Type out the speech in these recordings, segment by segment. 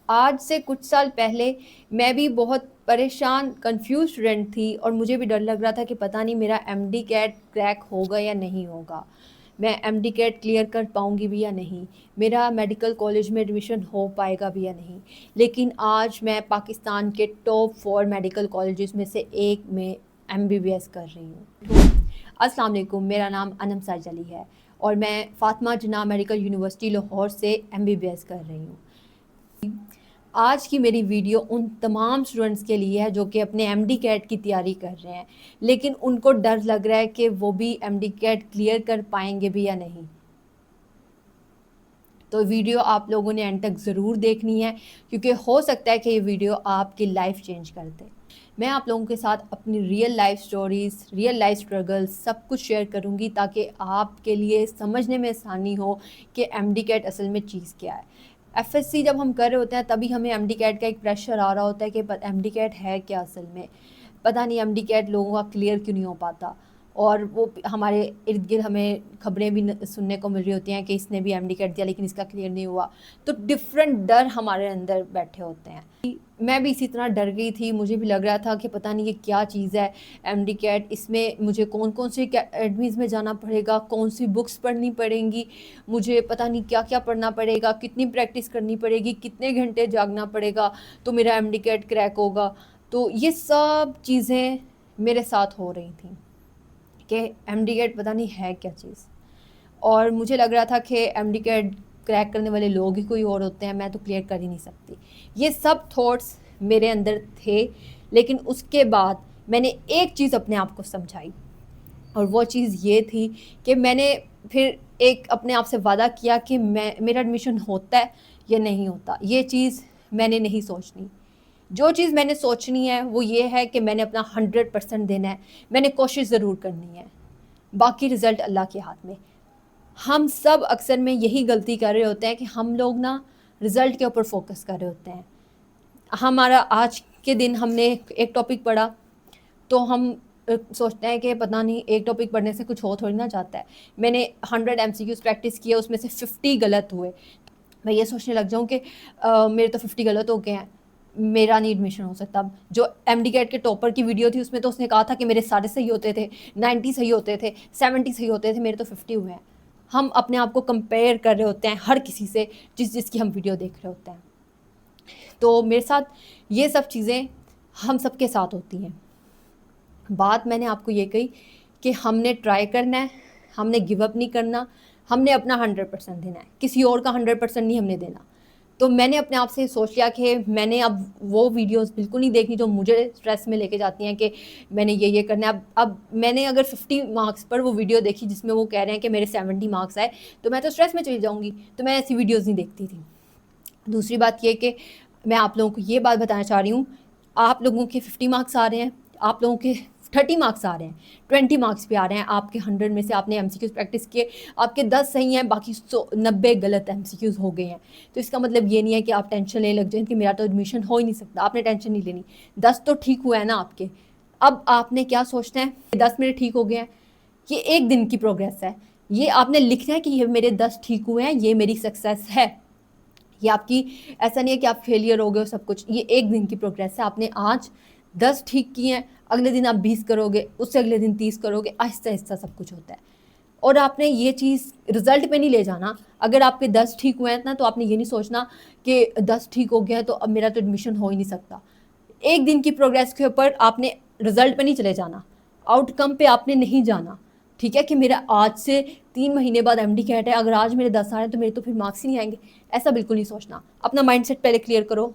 आज से कुछ साल पहले मैं भी बहुत परेशान, कन्फ्यूज़ स्टूडेंट थी और मुझे भी डर लग रहा था कि पता नहीं मेरा एमडी कैट क्रैक होगा या नहीं होगा। मैं एमडी कैट क्लियर कर पाऊँगी भी या नहीं, मेरा मेडिकल कॉलेज में एडमिशन हो पाएगा भी या नहीं। लेकिन आज मैं पाकिस्तान के टॉप 4 मेडिकल कॉलेजेस में से एक में एमबीबीएस कर रही हूँ। अस्सलाम वालेकुम, मेरा नाम अनम साजिद अली है और मैं फ़ातिमा जिन्ना मेडिकल यूनिवर्सिटी लाहौर से एमबीबीएस कर रही हूँ। आज की मेरी वीडियो उन तमाम स्टूडेंट्स के लिए है जो कि अपने एमडी कैट की तैयारी कर रहे हैं, लेकिन उनको डर लग रहा है कि वो भी एमडी कैट क्लियर कर पाएंगे भी या नहीं। तो वीडियो आप लोगों ने एंड तक ज़रूर देखनी है, क्योंकि हो सकता है कि ये वीडियो आपकी लाइफ चेंज कर दे। मैं आप लोगों के साथ अपनी real life stories, real life struggles सब कुछ शेयर करूंगी ताकि आपके लिए समझने में आसानी हो कि एमडी कैट असल में चीज़ क्या है। एफएससी जब हम कर रहे होते हैं तभी हमें एमडी कैट का एक प्रेशर आ रहा होता है कि एमडी कैट है क्या असल में, पता नहीं एमडी कैट लोगों का क्लियर क्यों नहीं हो पाता। और वो हमारे इर्द गिर्द हमें खबरें भी सुनने को मिल रही होती हैं कि इसने भी एमडी कैट दिया लेकिन इसका क्लियर नहीं हुआ। तो डिफरेंट डर हमारे अंदर बैठे होते हैं। मैं भी इसी तरह डर गई थी, मुझे भी लग रहा था कि पता नहीं ये क्या चीज़ है एमडी कैट, इसमें मुझे कौन कौन से एकेडमीज़ में जाना पड़ेगा, कौन सी बुक्स पढ़नी पड़ेंगी, मुझे पता नहीं क्या क्या पढ़ना पड़ेगा, कितनी प्रैक्टिस करनी पड़ेगी, कितने घंटे जागना पड़ेगा तो मेरा एमडी कैट क्रैक होगा। तो ये सब चीज़ें मेरे साथ हो रही थी कि एमडी कैट पता नहीं है क्या चीज़। और मुझे लग रहा था कि एमडी कैट क्रैक करने वाले लोग ही कोई और होते हैं, मैं तो क्लियर कर ही नहीं सकती। ये सब थॉट्स मेरे अंदर थे, लेकिन उसके बाद मैंने एक चीज़ अपने आप को समझाई और वो चीज़ ये थी कि मैंने फिर एक अपने आप से वादा किया कि मेरा एडमिशन होता है या नहीं होता, ये चीज़ मैंने नहीं सोचनी। जो चीज़ मैंने सोचनी है वो ये है कि मैंने अपना 100% देना है, मैंने कोशिश ज़रूर करनी है, बाकी रिज़ल्ट अल्लाह के हाथ में। हम सब अक्सर में यही गलती कर रहे होते हैं कि हम लोग ना रिज़ल्ट के ऊपर फोकस कर रहे होते हैं। हमारा आज के दिन हमने एक टॉपिक पढ़ा तो हम सोचते हैं कि पता नहीं एक टॉपिक पढ़ने से कुछ हो थोड़ी ना जाता है। मैंने 100 एमसीक्यूज़ प्रैक्टिस किए, उसमें से 50 गलत हुए। मैं ये सोचने लग जाऊँ कि मेरे तो 50 गलत हो गए हैं, मेरा नहीं एडमिशन हो सकता। जो एमडी कैट के टॉपर की वीडियो थी उसमें तो उसने कहा था कि मेरे सारे सही होते थे, 90 सही होते थे, 70 सही होते थे, मेरे तो 50 हुए हैं। हम अपने आप को कंपेयर कर रहे होते हैं हर किसी से जिसकी हम वीडियो देख रहे होते हैं। तो मेरे साथ ये सब चीज़ें हम सबके साथ होती हैं। बात मैंने आपको ये कही कि हमने ट्राई करना है, हमने गिव अप नहीं करना, हमने अपना 100% देना है, किसी और का 100% नहीं हमने देना। तो मैंने अपने आप से सोच लिया कि मैंने अब वो वीडियोस बिल्कुल नहीं देखनी जो मुझे स्ट्रेस में लेके जाती हैं कि मैंने ये करना है। अब मैंने अगर 50 मार्क्स पर वो वीडियो देखी जिसमें वो कह रहे हैं कि मेरे 70 मार्क्स आए तो मैं तो स्ट्रेस में चली जाऊँगी, तो मैं ऐसी वीडियोज़ नहीं देखती थी। दूसरी बात ये कि मैं आप लोगों को ये बात बताना चाह रही हूँ, आप लोगों के 50 मार्क्स आ रहे हैं, आप लोगों के 30 मार्क्स आ रहे हैं, 20 मार्क्स भी आ रहे हैं। आपके 100 में से आपने एमसीक्यूज़ प्रैक्टिस किए, आपके 10 सही हैं, बाकी 90 गलत एमसीक्यूज़ हो गए हैं। तो इसका मतलब ये नहीं है कि आप टेंशन लेने लग जाएं कि मेरा तो एडमिशन हो ही नहीं सकता। आपने टेंशन नहीं लेनी, 10 तो ठीक हुआ है ना आपके। अब आपने क्या सोचना है, 10 मेरे ठीक हो गए हैं, ये एक दिन की प्रोग्रेस है। ये आपने लिखना है कि ये मेरे 10 ठीक हुए हैं, ये मेरी सक्सेस है। ये आपकी ऐसा नहीं है कि आप फेलियर हो गए हो सब कुछ, ये एक दिन की प्रोग्रेस है। आपने आज 10 ठीक किए हैं, अगले दिन आप 20 करोगे, उससे अगले दिन 30 करोगे, आहिस्ता आहिस्ता सब कुछ होता है। और आपने ये चीज़ रिजल्ट पे नहीं ले जाना। अगर आपके 10 ठीक हुए हैं ना तो आपने ये नहीं सोचना कि 10 ठीक हो गया है तो अब मेरा तो एडमिशन हो ही नहीं सकता। एक दिन की प्रोग्रेस के ऊपर आपने रिजल्ट पे नहीं चले जाना, आउटकम पे आपने नहीं जाना। ठीक है कि मेरा आज से 3 महीने बाद एमडी कैट है, अगर आज मेरे 10 आ रहे हैं तो मेरे तो फिर मार्क्स ही नहीं आएंगे, ऐसा बिल्कुल नहीं सोचना। अपना माइंडसेट पहले क्लियर करो।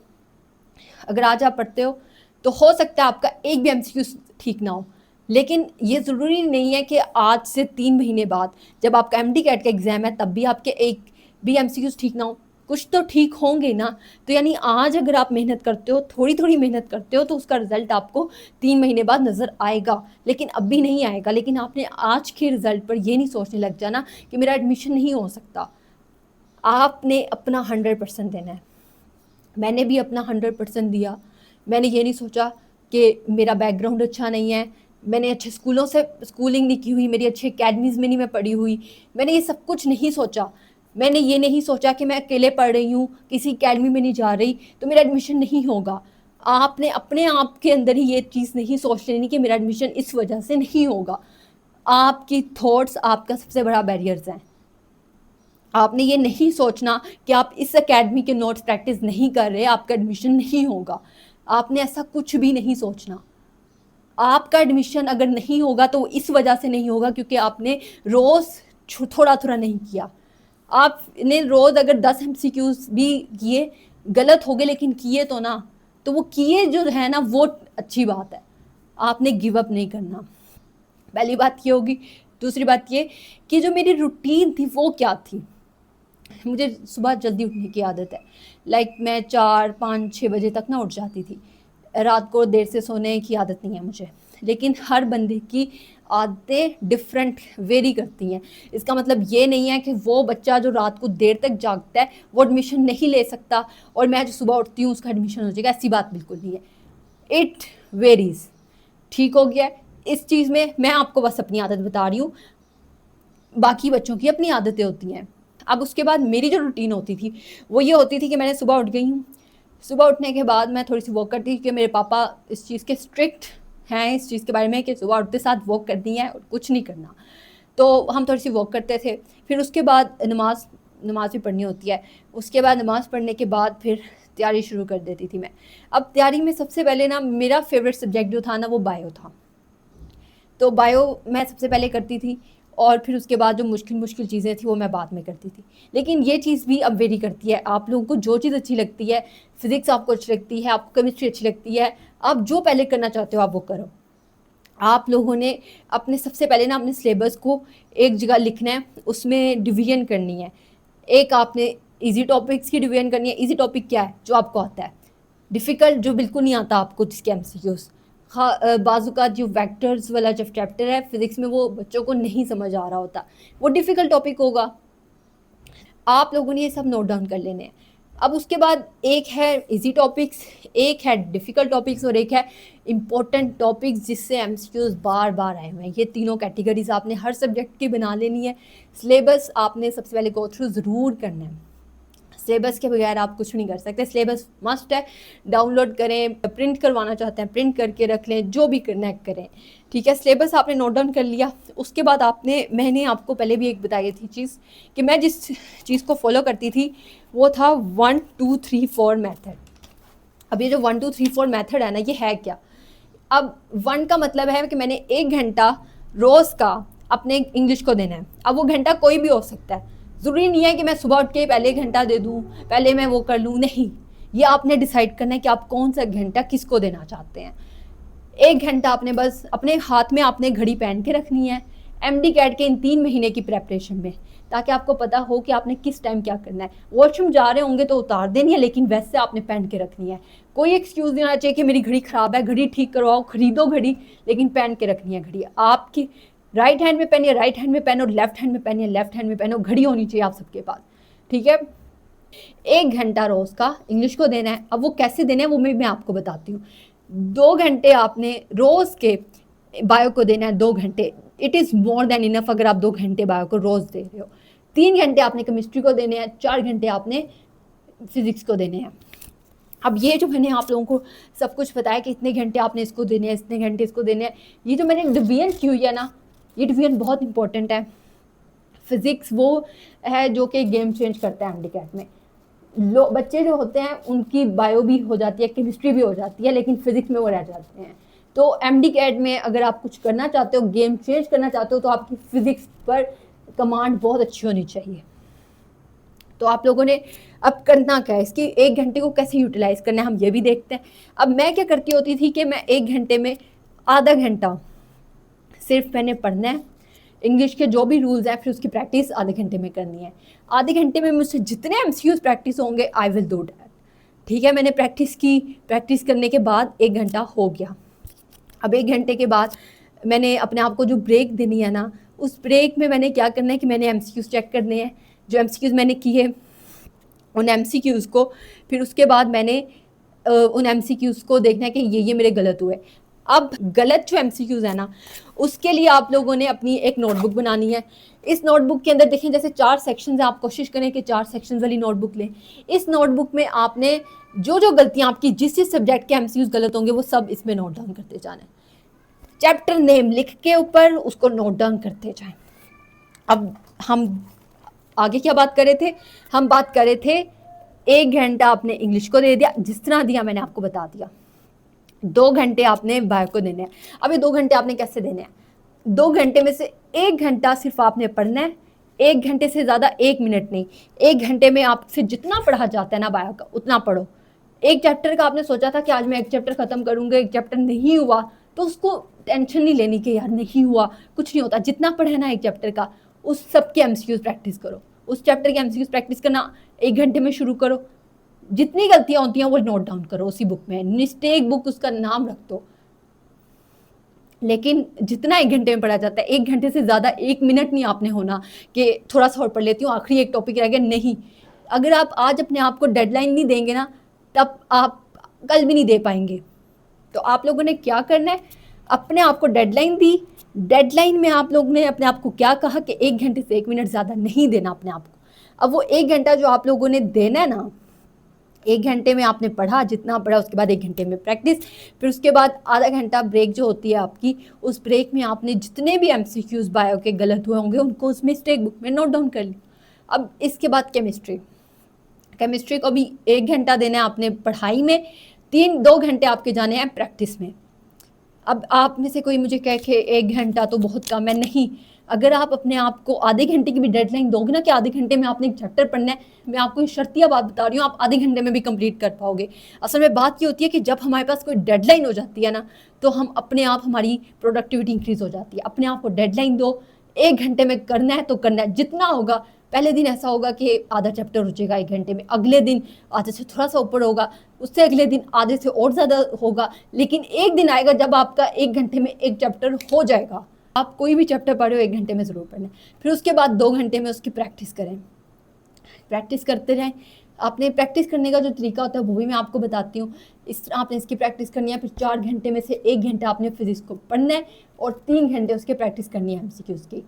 अगर आज आप पढ़ते हो तो हो सकता है आपका एक भी एमसीक्यू ठीक ना हो, लेकिन ये ज़रूरी नहीं है कि आज से 3 महीने बाद जब आपका एमडी कैट का एग्ज़ाम है तब भी आपके एक भी एमसीक्यूज़ ठीक ना हो। कुछ तो ठीक होंगे ना। तो यानी आज अगर आप मेहनत करते हो, थोड़ी थोड़ी मेहनत करते हो, तो उसका रिज़ल्ट आपको 3 महीने बाद नज़र आएगा, लेकिन अभी नहीं आएगा। लेकिन आपने आज के रिज़ल्ट पर ये नहीं सोचने लग जाना कि मेरा एडमिशन नहीं हो सकता। आपने अपना 100% देना है। मैंने भी अपना 100% दिया। मैंने ये नहीं सोचा कि मेरा बैकग्राउंड अच्छा नहीं है, मैंने अच्छे स्कूलों से स्कूलिंग नहीं की हुई, मेरी अच्छी अकेडमीज़ में नहीं मैं पढ़ी हुई, मैंने ये सब कुछ नहीं सोचा। मैंने ये नहीं सोचा कि मैं अकेले पढ़ रही हूँ, किसी अकेडमी में नहीं जा रही तो मेरा एडमिशन नहीं होगा। आपने अपने आप के अंदर ही ये चीज़ नहीं सोच लेनी कि मेरा एडमिशन इस वजह से नहीं होगा। आपकी थॉट्स आपका सबसे बड़ा बैरियर्स हैं। आपने ये नहीं सोचना कि आप इस एकेडमी के नोट्स प्रैक्टिस नहीं कर रहे, आपका एडमिशन नहीं होगा। आपने ऐसा कुछ भी नहीं सोचना। आपका एडमिशन अगर नहीं होगा तो इस वजह से नहीं होगा क्योंकि आपने रोज़ थोड़ा थोड़ा नहीं किया। आपने रोज़ अगर 10 MCQs भी किए, गलत हो गए लेकिन किए तो ना, तो वो किए जो है ना वो अच्छी बात है। आपने गिव अप नहीं करना, पहली बात ये होगी। दूसरी बात ये कि जो मेरी रूटीन थी वो क्या थी। मुझे सुबह जल्दी उठने की आदत है। मैं 4, 5, 6 बजे तक ना उठ जाती थी। रात को देर से सोने की आदत नहीं है मुझे, लेकिन हर बंदे की आदतें डिफरेंट वेरी करती हैं। इसका मतलब ये नहीं है कि वो बच्चा जो रात को देर तक जागता है वो एडमिशन नहीं ले सकता और मैं जो सुबह उठती हूँ उसका एडमिशन हो जाएगा, ऐसी बात बिल्कुल नहीं है। It varies. ठीक हो गया। इस चीज़ में मैं आपको बस अपनी आदत बता रही हूँ, बाकी बच्चों की अपनी आदतें होती हैं। अब उसके बाद मेरी जो रूटीन होती थी वो ये होती थी कि मैंने सुबह उठ गई हूँ, सुबह उठने के बाद मैं थोड़ी सी वॉक करती थी क्योंकि मेरे पापा इस चीज़ के स्ट्रिक्ट हैं, इस चीज़ के बारे में कि सुबह उठते साथ वॉक करनी है और कुछ नहीं करना। तो हम थोड़ी सी वॉक करते थे। फिर उसके बाद नमाज भी पढ़नी होती है। उसके बाद नमाज़ पढ़ने के बाद फिर तैयारी शुरू कर देती थी मैं। अब तैयारी में सबसे पहले ना मेरा फेवरेट सब्जेक्ट जो था ना वो बायो था। तो बायो मैं सबसे पहले करती थी और फिर उसके बाद जो मुश्किल चीज़ें थी वो मैं बाद में करती थी। लेकिन ये चीज़ भी अब वेरी करती है। आप लोगों को जो चीज़ अच्छी लगती है, फिज़िक्स आपको अच्छी लगती है, आपको केमिस्ट्री अच्छी लगती है, आप जो पहले करना चाहते हो आप वो करो। आप लोगों ने अपने सबसे पहले ना अपने सिलेबस को एक जगह लिखना है, उसमें डिवीजन करनी है। एक आपने ईजी टॉपिक्स की डिवीजन करनी है। ईजी टॉपिक क्या है? जो आपको आता है। डिफ़िकल्ट जो बिल्कुल नहीं आता आपको, जिसके MCQs। बाजू का जो वेक्टर्स वाला जब चैप्टर है फिज़िक्स में वो बच्चों को नहीं समझ आ रहा होता, वो डिफ़िकल्ट टॉपिक होगा। आप लोगों ने ये सब नोट डाउन कर लेने हैं। अब उसके बाद एक है इजी टॉपिक्स, एक है डिफ़िकल्ट टॉपिक्स और एक है इम्पोर्टेंट टॉपिक्स जिससे MCQs बार बार आए हुए हैं। ये तीनों कैटेगरीज आपने हर सब्जेक्ट की बना लेनी है। सिलेबस आपने सबसे पहले गो थ्रू ज़रूर करना है। सिलेबस के बगैर आप कुछ नहीं कर सकते। सिलेबस मस्ट है। डाउनलोड करें, प्रिंट करवाना चाहते हैं प्रिंट करके रख लें, जो भी करना है करें। ठीक है, सिलेबस आपने नोट डाउन कर लिया। उसके बाद मैंने आपको पहले भी एक बताई थी चीज़ कि मैं जिस चीज़ को फॉलो करती थी वो था 1 2 3 4 मैथड। अब ये जो 1 2 3 4 मैथड है ना, ये है क्या? अब 1 का मतलब है कि मैंने 1 घंटा रोज़ का अपने इंग्लिश को देना है। अब वो घंटा कोई भी हो सकता है, ज़रूरी नहीं है कि मैं सुबह उठ के पहले 1 घंटा दे दूँ, पहले मैं वो कर लूँ, नहीं। ये आपने डिसाइड करना है कि आप कौन सा घंटा किसको देना चाहते हैं। 1 घंटा आपने बस अपने हाथ में आपने घड़ी पहन के रखनी है MD कैट के इन 3 महीने की प्रेपरेशन में, ताकि आपको पता हो कि आपने किस टाइम क्या करना है। वॉशरूम जा रहे होंगे तो उतार देनी है, लेकिन वैसे आपने पहन के रखनी है। कोई एक्सक्यूज़ नहीं आना चाहिए कि मेरी घड़ी ख़राब है, घड़ी ठीक करवाओ, खरीदो घड़ी, लेकिन पहन के रखनी है घड़ी। आपकी राइट हैंड में पहनिए राइट हैंड में पहनो, लेफ्ट हैंड में पहनिए लेफ्ट हैंड में पहनो, घड़ी होनी चाहिए आप सबके पास। ठीक है, 1 घंटा रोज़ का इंग्लिश को देना है। अब वो कैसे देना है वो मैं आपको बताती हूँ। 2 घंटे आपने रोज़ के बायो को देना है, 2 घंटे। It is more than enough अगर आप 2 घंटे बायो को रोज़ दे रहे हो। 3 घंटे आपने केमिस्ट्री को देने हैं, 4 घंटे आपने फिज़िक्स को देने हैं। अब ये जो मैंने आप लोगों को सब कुछ बताया कि इतने घंटे आपने इसको देने हैं, इतने घंटे इसको देने हैं, ये जो मैंने डिवीजन की हुई है ना, ये डिवीजन बहुत इंपॉर्टेंट है। फिज़िक्स वो है जो कि गेम चेंज करता है MD कैट में। बच्चे जो होते हैं उनकी बायो भी हो जाती है, केमिस्ट्री भी हो जाती है, लेकिन फिज़िक्स में वो रह जाते हैं। तो MD कैट में अगर आप कुछ करना चाहते हो, गेम चेंज करना चाहते हो, तो आपकी फ़िज़िक्स पर कमांड बहुत अच्छी होनी चाहिए। तो आप लोगों ने अब करना क्या है, इसकी 1 घंटे को कैसे यूटिलाइज़ करना है हम ये भी देखते हैं। अब मैं क्या करती होती थी कि मैं 1 घंटे में आधा घंटा सिर्फ मैंने पढ़ना है, इंग्लिश के जो भी रूल्स हैं, फिर उसकी प्रैक्टिस आधे घंटे में करनी है। आधे घंटे में मुझसे जितने MCQs प्रैक्टिस होंगे आई विल डू डैट। ठीक है, मैंने प्रैक्टिस की, प्रैक्टिस करने के बाद 1 घंटा हो गया। अब 1 घंटे के बाद मैंने अपने आप को जो ब्रेक देनी है ना, उस ब्रेक में मैंने क्या करना है कि मैंने MCQs चेक करने हैं। जो MCQs मैंने किए उन MCQs को, फिर उसके बाद मैंने उन MCQs को देखना है कि ये मेरे गलत हुए। अब गलत जो एमसीक्यूज है ना, उसके लिए आप लोगों ने अपनी एक नोटबुक बनानी है। इस नोटबुक के अंदर देखें जैसे 4 सेक्शंस हैं, आप कोशिश करें कि 4 सेक्शंस वाली नोटबुक लें। इस नोटबुक में आपने जो जो गलतियां आपकी जिस जिस सब्जेक्ट के एमसीक्यूज गलत होंगे वो सब इसमें नोट डाउन करते जाना है। चैप्टर नेम लिख के ऊपर उसको नोट डाउन करते जाएं। अब हम आगे क्या बात कर रहे थे, हम बात कर रहे थे 1 घंटा आपने इंग्लिश को दे दिया, जिस तरह दिया मैंने आपको बता दिया। 2 घंटे आपने बायो को देने हैं। अब ये 2 घंटे आपने कैसे देने हैं? 2 घंटे में से 1 घंटा सिर्फ आपने पढ़ना है, 1 घंटे से ज़्यादा 1 मिनट नहीं। 1 घंटे में आपसे जितना पढ़ा जाता है ना बायो का, उतना पढ़ो। एक चैप्टर का आपने सोचा था कि आज मैं एक चैप्टर खत्म करूंगा, एक चैप्टर नहीं हुआ तो उसको टेंशन नहीं लेनी कि यार नहीं हुआ, कुछ नहीं होता। जितना पढ़े ना एक चैप्टर का, उस सब के एमसीक्यूज प्रैक्टिस करो। उस चैप्टर के एमसीक्यूज प्रैक्टिस करना 1 घंटे में शुरू करो। जितनी गलतियां होती हैं वो नोट डाउन करो उसी बुक में, मिस्टेक बुक उसका नाम रख दो। लेकिन जितना 1 घंटे में पढ़ा जाता है, 1 घंटे से ज़्यादा 1 मिनट नहीं आपने होना कि थोड़ा सा और पढ़ लेती हूँ, आखिरी एक टॉपिक रह गया। नहीं, अगर आप आज अपने आप को डेडलाइन नहीं देंगे ना, तब आप कल भी नहीं दे पाएंगे। तो आप लोगों ने क्या करना है, अपने आप को डेडलाइन दी। डेडलाइन में आप लोगों ने अपने आप को क्या कहा कि 1 घंटे से 1 मिनट ज़्यादा नहीं देना अपने आप को। अब वो 1 घंटा जो आप लोगों ने देना है ना, 1 घंटे में आपने पढ़ा जितना पढ़ा, उसके बाद 1 घंटे में प्रैक्टिस, फिर उसके बाद आधा घंटा ब्रेक जो होती है आपकी, उस ब्रेक में आपने जितने भी एमसीक्यूज बायो के गलत हुए होंगे उनको उस मिस्टेक बुक में नोट डाउन कर लिया। अब इसके बाद केमिस्ट्री को भी 1 घंटा देना है आपने पढ़ाई में, 2 घंटे आपके जाने हैं प्रैक्टिस में। अब आप में से कोई मुझे कहे कि 1 घंटा तो बहुत कम है, नहीं। अगर आप अपने आप को आधे घंटे की भी डेडलाइन दोगे ना कि आधे घंटे में आपने एक चैप्टर पढ़ना है, मैं आपको ये शर्तिया बात बता रही हूँ, आप आधे घंटे में भी कंप्लीट कर पाओगे। असल में बात ये होती है कि जब हमारे पास कोई डेडलाइन हो जाती है ना, तो हम अपने आप, हमारी प्रोडक्टिविटी इंक्रीज हो जाती है। अपने आप को डेडलाइन दो, 1 घंटे में करना है तो करना है, जितना होगा। पहले दिन ऐसा होगा कि आधा चैप्टर हो जाएगा 1 घंटे में, अगले दिन आधे से थोड़ा सा ऊपर होगा, उससे अगले दिन आधे से और ज़्यादा होगा। लेकिन एक दिन आएगा जब आपका 1 घंटे में एक चैप्टर हो जाएगा। आप कोई भी चैप्टर पढ़े हो 1 घंटे में ज़रूर पढ़ना है। फिर उसके बाद 2 घंटे में उसकी प्रैक्टिस करें, प्रैक्टिस करते रहें। आपने प्रैक्टिस करने का जो तरीका होता है वो भी मैं आपको बताती हूँ। इस तरह आपने इसकी प्रैक्टिस करनी है। फिर 4 घंटे में से 1 घंटा आपने फिजिक्स को पढ़ना है और 3 घंटे उसके प्रैक्टिस करनी है एमसीक्यूज़ की।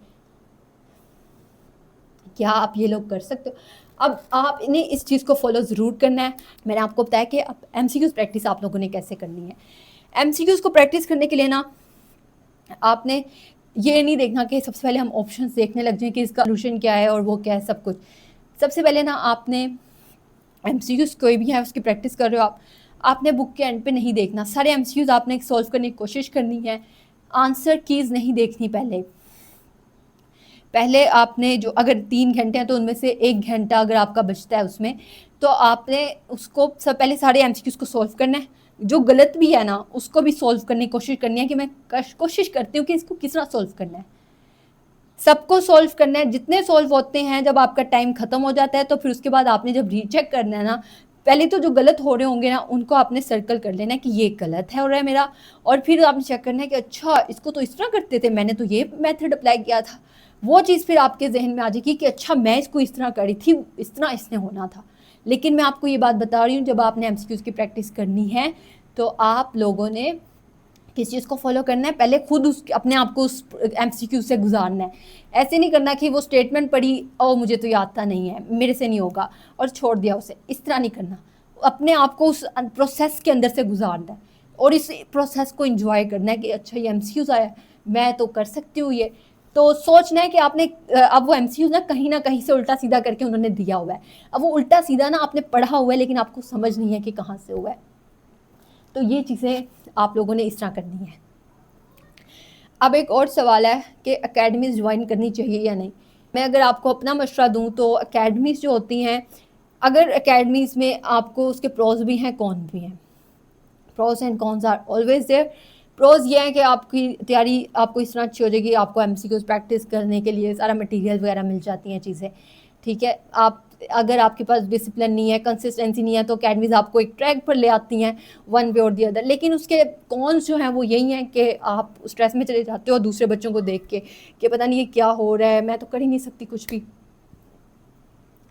क्या आप ये लोग कर सकते हो? अब आपने इस चीज़ को फॉलो ज़रूर करना है। मैंने आपको बताया कि अब एमसीक्यूज़ प्रैक्टिस आप लोगों ने कैसे करनी है। एमसीक्यूज़ को प्रैक्टिस करने के लिए ना, आपने ये नहीं देखना कि सबसे पहले हम ऑप्शंस देखने लग जाएं कि इसका सोल्यूशन क्या है और वो क्या है सब कुछ। सबसे पहले ना आपने एमसीक्यूज़ कोई भी है उसकी प्रैक्टिस कर रहे हो आपने बुक के एंड पे नहीं देखना। सारे एमसीक्यूज़ आपने सॉल्व करने की कोशिश करनी है। आंसर कीज़ नहीं देखनी पहले आपने जो, अगर 3 घंटे हैं तो उनमें से 1 घंटा अगर आपका बचता है उसमें, तो आपने उसको सब पहले सारे एमसीक्यूज़ को सॉल्व करना है। जो गलत भी है ना उसको भी सॉल्व करने की कोशिश करनी है कि मैं कोशिश करती हूँ कि इसको किस तरह सॉल्व करना है। सबको सॉल्व करना है, जितने सॉल्व होते हैं। जब आपका टाइम ख़त्म हो जाता है तो फिर उसके बाद आपने जब रीचेक करना है ना, पहले तो जो गलत हो रहे होंगे ना उनको आपने सर्कल कर लेना है कि ये गलत है हो रहा है मेरा, और फिर आपने चेक करना है कि अच्छा इसको तो इस तरह करते थे, मैंने तो ये मेथड अप्लाई किया था। वो चीज़ फिर आपके जहन में आ जाएगी कि अच्छा मैं इसको इस तरह करी थी, इस तरह इसने होना था। लेकिन मैं आपको ये बात बता रही हूँ, जब आपने एमसीक्यूज़ की प्रैक्टिस करनी है तो आप लोगों ने किस चीज़ को फॉलो करना है, पहले खुद उस अपने आप को उस एमसीक्यू से गुजारना है। ऐसे नहीं करना कि वो स्टेटमेंट पढ़ी और मुझे तो ये आता नहीं है, मेरे से नहीं होगा और छोड़ दिया उसे, इस तरह नहीं करना। अपने आप को उस प्रोसेस के अंदर से गुजारना है और इस प्रोसेस को एंजॉय करना है कि अच्छा ये एमसीक्यूज़ आया, मैं तो कर सकती हूँ ये। तो सोचना है कि आपने अब वो एमसीक्यूज़ ना कहीं से उल्टा सीधा करके उन्होंने दिया हुआ है। अब वो उल्टा सीधा ना आपने पढ़ा हुआ है लेकिन आपको समझ नहीं है कि कहाँ से हुआ है। तो ये चीज़ें आप लोगों ने इस तरह करनी है। अब एक और सवाल है कि एकेडमीज़ ज्वाइन करनी चाहिए या नहीं। मैं अगर आपको अपना मशवरा दूं तो एकेडमीज़ जो होती हैं, अगर एकेडमीज़ में आपको उसके प्रोज भी हैं कॉन भी हैं, pros and cons are always there. Pros ये है कि आपकी तैयारी आपको इस तरह अच्छी हो जाएगी, आपको एमसीक्यूज़ प्रैक्टिस करने के लिए सारा मटेरियल वगैरह मिल जाती हैं चीज़ें, ठीक है। आप अगर आपके पास डिसिप्लिन नहीं है, कंसिस्टेंसी नहीं है, तो अकेडमीज़ आपको एक ट्रैक पर ले आती हैं वन वे और दी अदर। लेकिन उसके कॉन्स जो हैं वो यही हैं कि आप स्ट्रेस में चले जाते हो दूसरे बच्चों को देख के कि पता नहीं ये क्या हो रहा है, मैं तो कर ही नहीं सकती कुछ भी।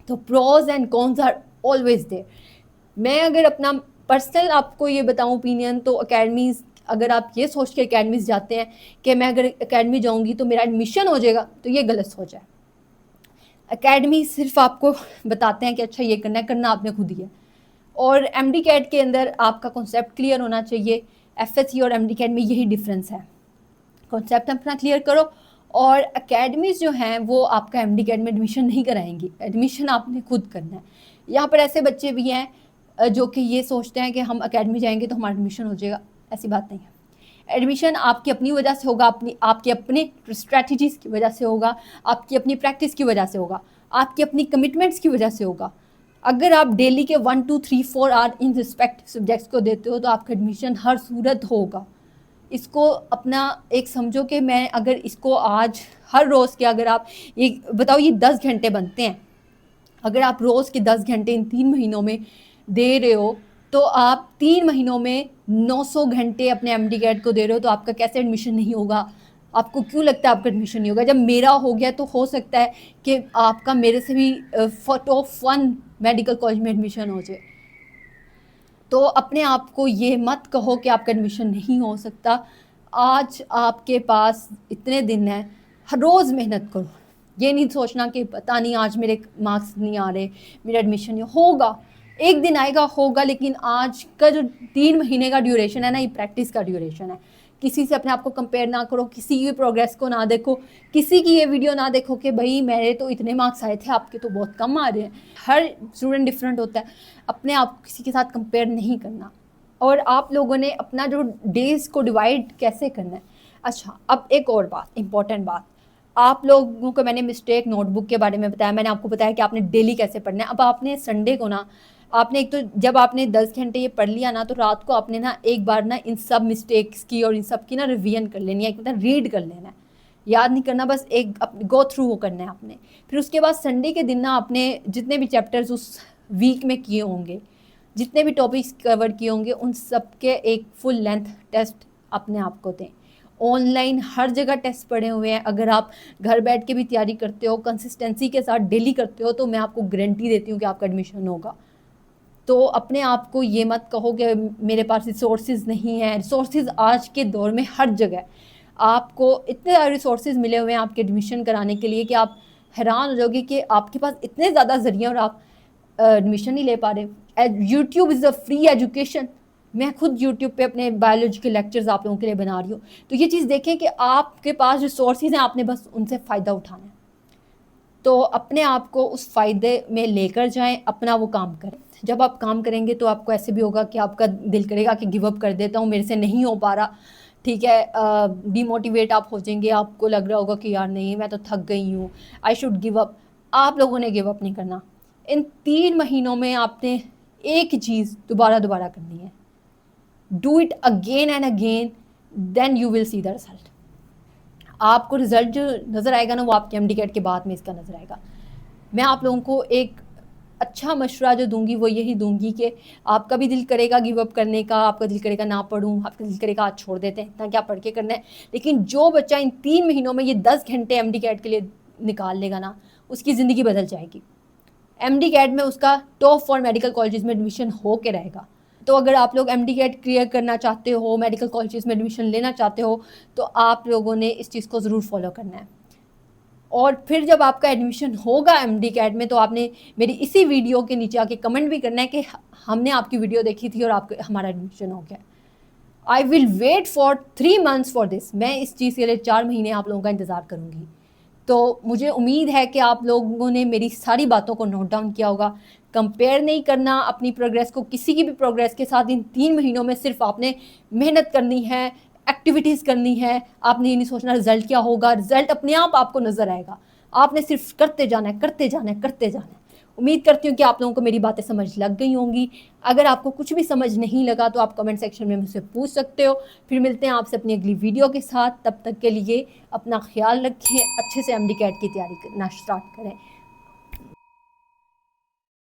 तो pros and cons are always there. मैं अगर अपना पर्सनल आपको ये बताऊं ओपिनियन, तो अकेडमीज़ अगर आप ये सोच के अकेडमीज जाते हैं कि मैं अगर अकेडमी जाऊंगी तो मेरा एडमिशन हो जाएगा, तो ये गलत सोच है। अकेडमी सिर्फ आपको बताते हैं कि अच्छा ये करना है, करना आपने खुद ही है। और एमडी कैट के अंदर आपका कॉन्सेप्ट क्लियर होना चाहिए। एफएससी और एमडी कैट में यही डिफरेंस है, कॉन्सेप्ट अपना क्लियर करो। और अकेडमीज जो हैं वो आपका एमडी कैट में एडमिशन नहीं कराएंगी, एडमिशन आपने खुद करना है। यहाँ पर ऐसे बच्चे भी हैं जो कि ये सोचते हैं कि हम अकेडमी जाएंगे तो हमारा एडमिशन हो जाएगा, ऐसी बात नहीं है। एडमिशन आपकी अपनी वजह से होगा, आपके अपने स्ट्रैटेजीज़ की वजह से होगा, आपकी अपनी प्रैक्टिस की वजह से होगा, आपकी अपनी कमिटमेंट्स की वजह से होगा। अगर आप डेली के 1 2 3 4 आवर इन रिस्पेक्ट सब्जेक्ट्स को देते हो तो आपका एडमिशन हर सूरत होगा। इसको अपना एक समझो कि मैं अगर इसको आज हर रोज़ के अगर आप ये बताओ, ये 10 घंटे बनते हैं, अगर आप रोज़ के 10 घंटे इन 3 महीनों में दे रहे हो तो आप 3 महीनों में 900 घंटे अपने एमडी कैट को दे रहे हो, तो आपका कैसे एडमिशन नहीं होगा? आपको क्यों लगता है आपका एडमिशन नहीं होगा? जब मेरा हो गया तो हो सकता है कि आपका मेरे से भी टॉप 1 मेडिकल कॉलेज में एडमिशन हो जाए। तो अपने आप को ये मत कहो कि आपका एडमिशन नहीं हो सकता। आज आपके पास इतने दिन हैं, हर रोज़ मेहनत करो। ये नहीं सोचना कि पता नहीं आज मेरे मार्क्स नहीं आ रहे, मेरा एडमिशन नहीं होगा। एक दिन आएगा, होगा, लेकिन आज का जो 3 महीने का ड्यूरेशन है ना, ये प्रैक्टिस का ड्यूरेशन है। किसी से अपने आप को कंपेयर ना करो, किसी की प्रोग्रेस को ना देखो, किसी की ये वीडियो ना देखो कि भाई मेरे तो इतने मार्क्स आए थे, आपके तो बहुत कम आ रहे हैं। हर स्टूडेंट डिफरेंट होता है, अपने आप को किसी के साथ कंपेयर नहीं करना। और आप लोगों ने अपना जो डेज़ को डिवाइड कैसे करना है। अच्छा, अब एक और बात, इंपॉर्टेंट बात, आप लोगों को मैंने मिस्टेक नोटबुक के बारे में बताया, मैंने आपको बताया कि आपने डेली कैसे पढ़ना है। अब आपने संडे को ना, आपने एक तो जब आपने 10 घंटे ये पढ़ लिया ना, तो रात को आपने ना एक बार ना इन सब मिस्टेक्स की और इन सब की ना रिवीजन कर लेनी है, एक मतलब रीड कर लेना है, याद नहीं करना, बस एक गो थ्रू वो करना है आपने। फिर उसके बाद संडे के दिन ना आपने जितने भी चैप्टर्स उस वीक में किए होंगे, जितने भी टॉपिक्स कवर किए होंगे, उन सब के एक फुल लेंथ टेस्ट अपने आप को दें। ऑनलाइन हर जगह टेस्ट पड़े हुए हैं, अगर आप घर बैठ के भी तैयारी करते हो, कंसिस्टेंसी के साथ डेली करते हो, तो मैं आपको गारंटी देती हूँ कि आपका एडमिशन होगा। तो अपने आप को ये मत कहो कि मेरे पास रिसोर्सेज नहीं है। रिसोर्सेज आज के दौर में हर जगह, आपको इतने ज़्यादा रिसोर्सेज मिले हुए हैं आपके एडमिशन कराने के लिए कि आप हैरान हो जाओगे कि आपके पास इतने ज़्यादा ज़रिए और आप एडमिशन नहीं ले पा रहे। YouTube is a free education. मैं खुद यूट्यूब पे अपने बायोलॉजी के लेक्चर्स आप लोगों के लिए बना रही हूँ। तो ये चीज़ देखें कि आपके पास रिसोर्सेज हैं, आपने बस उनसे फ़ायदा उठाना है। तो अपने आप को उस फ़ायदे में लेकर जाएं, अपना वो काम करें। जब आप काम करेंगे तो आपको ऐसे भी होगा कि आपका दिल करेगा कि गिव अप कर देता हूँ, मेरे से नहीं हो पा रहा, ठीक है, डीमोटिवेट आप हो जाएंगे, आपको लग रहा होगा कि यार नहीं, मैं तो थक गई हूँ, आई शुड गिव अप। आप लोगों ने गिव अप नहीं करना। इन 3 महीनों में आपने एक ही चीज़ दोबारा दोबारा करनी है, do it again and again, then you will see the result. आपको रिजल्ट जो नज़र आएगा ना, वो आपके एमडी कैट के बाद में इसका नज़र आएगा। मैं आप लोगों को एक अच्छा मशवरा जो दूंगी वो यही दूंगी कि आपका भी दिल करेगा गिव अप करने का, आपका दिल करेगा ना पढ़ूं, आपका दिल करेगा आज छोड़ देते हैं, इतना क्या पढ़ के करना है। लेकिन जो बच्चा इन 3 महीनों में ये 10 घंटे एमडी कैट के लिए निकाल लेगा ना, उसकी ज़िंदगी बदल जाएगी। एमडी कैट में उसका टॉप 4 मेडिकल कॉलेजेस में एडमिशन हो के रहेगा। तो अगर आप लोग एमडी कैट क्लियर करना चाहते हो, मेडिकल कॉलेजेस में एडमिशन लेना चाहते हो, तो आप लोगों ने इस चीज़ को ज़रूर फॉलो करना है। और फिर जब आपका एडमिशन होगा एमडी कैट में, तो आपने मेरी इसी वीडियो के नीचे आके कमेंट भी करना है कि हमने आपकी वीडियो देखी थी और आपका हमारा एडमिशन हो गया। I will wait for 3 months for this. मैं इस चीज़ के लिए 4 महीने आप लोगों का इंतज़ार करूँगी। तो मुझे उम्मीद है कि आप लोगों ने मेरी सारी बातों को नोट डाउन किया होगा। कंपेयर नहीं करना अपनी प्रोग्रेस को किसी की भी प्रोग्रेस के साथ। इन 3 महीनों में सिर्फ आपने मेहनत करनी है, एक्टिविटीज़ करनी है। आपने ये नहीं सोचना रिजल्ट क्या होगा, रिजल्ट अपने आप आपको नज़र आएगा। आपने सिर्फ करते जाना है, करते जाना है, करते जाना है। उम्मीद करती हूँ कि आप लोगों को मेरी बातें समझ लग गई होंगी। अगर आपको कुछ भी समझ नहीं लगा तो आप कमेंट सेक्शन में मुझसे पूछ सकते हो। फिर मिलते हैं आपसे अपनी अगली वीडियो के साथ। तब तक के लिए अपना ख्याल रखें, अच्छे से एमडी कैट की तैयारी करना स्टार्ट करें।